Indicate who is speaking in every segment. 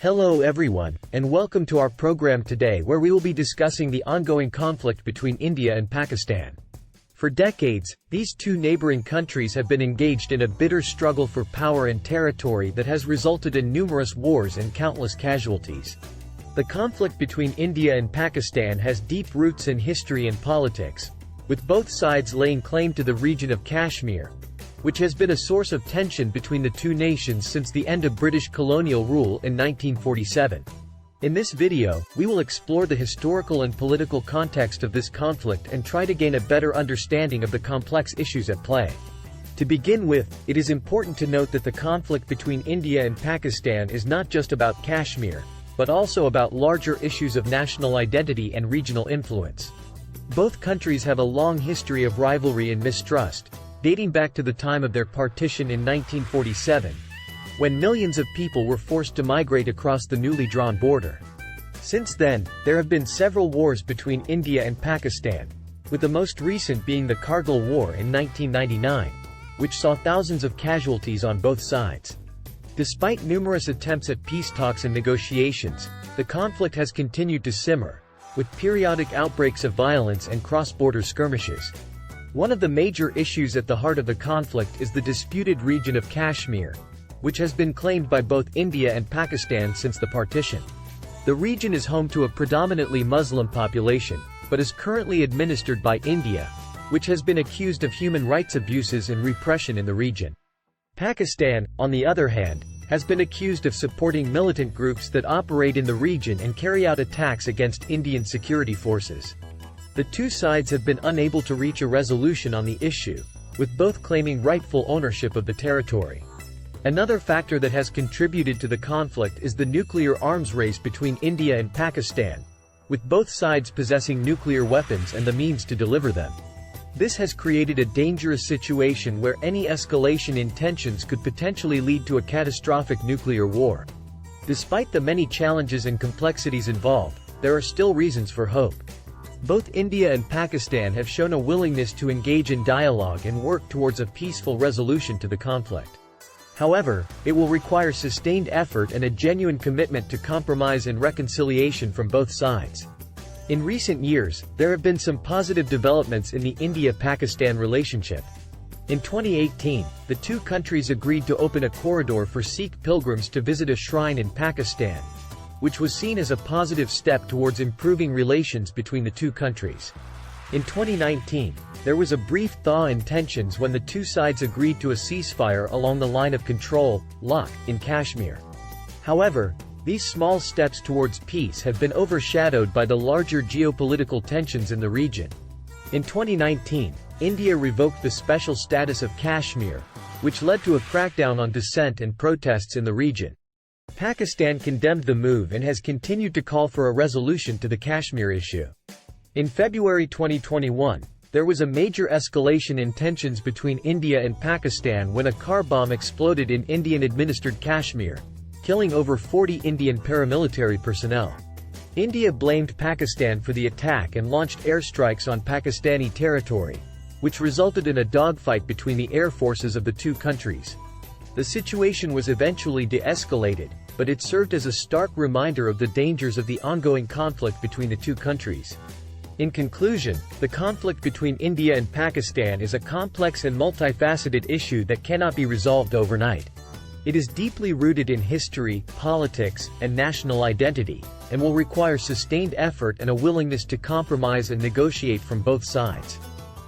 Speaker 1: Hello everyone, and welcome to our program today where we will be discussing the ongoing conflict between India and Pakistan. For decades, these two neighboring countries have been engaged in a bitter struggle for power and territory that has resulted in numerous wars and countless casualties. The conflict between India and Pakistan has deep roots in history and politics, with both sides laying claim to the region of Kashmir, which has been a source of tension between the two nations since the end of British colonial rule in 1947. In this video, we will explore the historical and political context of this conflict and try to gain a better understanding of the complex issues at play. To begin with, it is important to note that the conflict between India and Pakistan is not just about Kashmir, but also about larger issues of national identity and regional influence. Both countries have a long history of rivalry and mistrust, dating back to the time of their partition in 1947, when millions of people were forced to migrate across the newly drawn border. Since then, there have been several wars between India and Pakistan, with the most recent being the Kargil War in 1999, which saw thousands of casualties on both sides. Despite numerous attempts at peace talks and negotiations, the conflict has continued to simmer, with periodic outbreaks of violence and cross-border skirmishes. One of the major issues at the heart of the conflict is the disputed region of Kashmir, which has been claimed by both India and Pakistan since the partition. The region is home to a predominantly Muslim population, but is currently administered by India, which has been accused of human rights abuses and repression in the region. Pakistan, on the other hand, has been accused of supporting militant groups that operate in the region and carry out attacks against Indian security forces. The two sides have been unable to reach a resolution on the issue, with both claiming rightful ownership of the territory. Another factor that has contributed to the conflict is the nuclear arms race between India and Pakistan, with both sides possessing nuclear weapons and the means to deliver them. This has created a dangerous situation where any escalation in tensions could potentially lead to a catastrophic nuclear war. Despite the many challenges and complexities involved, there are still reasons for hope. Both India and Pakistan have shown a willingness to engage in dialogue and work towards a peaceful resolution to the conflict. However, it will require sustained effort and a genuine commitment to compromise and reconciliation from both sides. In recent years, there have been some positive developments in the India-Pakistan relationship. In 2018, the two countries agreed to open a corridor for Sikh pilgrims to visit a shrine in Pakistan, which was seen as a positive step towards improving relations between the two countries. In 2019, there was a brief thaw in tensions when the two sides agreed to a ceasefire along the line of control, LOC, in Kashmir. However, these small steps towards peace have been overshadowed by the larger geopolitical tensions in the region. In 2019, India revoked the special status of Kashmir, which led to a crackdown on dissent and protests in the region. Pakistan condemned the move and has continued to call for a resolution to the Kashmir issue. In February 2021, there was a major escalation in tensions between India and Pakistan when a car bomb exploded in Indian-administered Kashmir, killing over 40 Indian paramilitary personnel. India blamed Pakistan for the attack and launched airstrikes on Pakistani territory, which resulted in a dogfight between the air forces of the two countries. The situation was eventually de-escalated, but it served as a stark reminder of the dangers of the ongoing conflict between the two countries. In conclusion, the conflict between India and Pakistan is a complex and multifaceted issue that cannot be resolved overnight. It is deeply rooted in history, politics, and national identity, and will require sustained effort and a willingness to compromise and negotiate from both sides.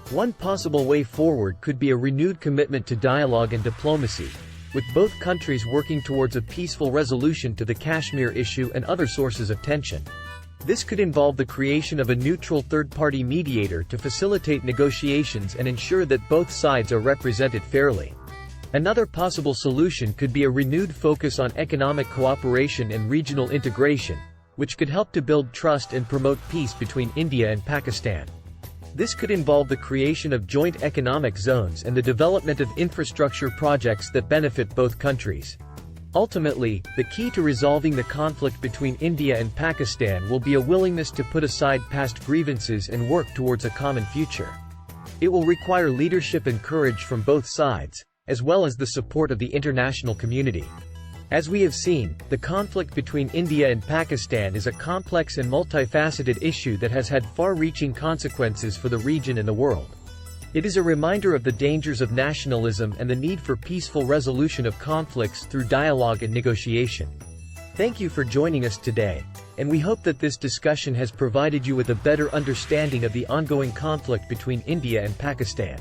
Speaker 1: One possible way forward could be a renewed commitment to dialogue and diplomacy, with both countries working towards a peaceful resolution to the Kashmir issue and other sources of tension. This could involve the creation of a neutral third-party mediator to facilitate negotiations and ensure that both sides are represented fairly. Another possible solution could be a renewed focus on economic cooperation and regional integration, which could help to build trust and promote peace between India and Pakistan. This could involve the creation of joint economic zones and the development of infrastructure projects that benefit both countries. Ultimately, the key to resolving the conflict between India and Pakistan will be a willingness to put aside past grievances and work towards a common future. It will require leadership and courage from both sides, as well as the support of the international community. As we have seen, the conflict between India and Pakistan is a complex and multifaceted issue that has had far-reaching consequences for the region and the world. It is a reminder of the dangers of nationalism and the need for peaceful resolution of conflicts through dialogue and negotiation. Thank you for joining us today, and we hope that this discussion has provided you with a better understanding of the ongoing conflict between India and Pakistan.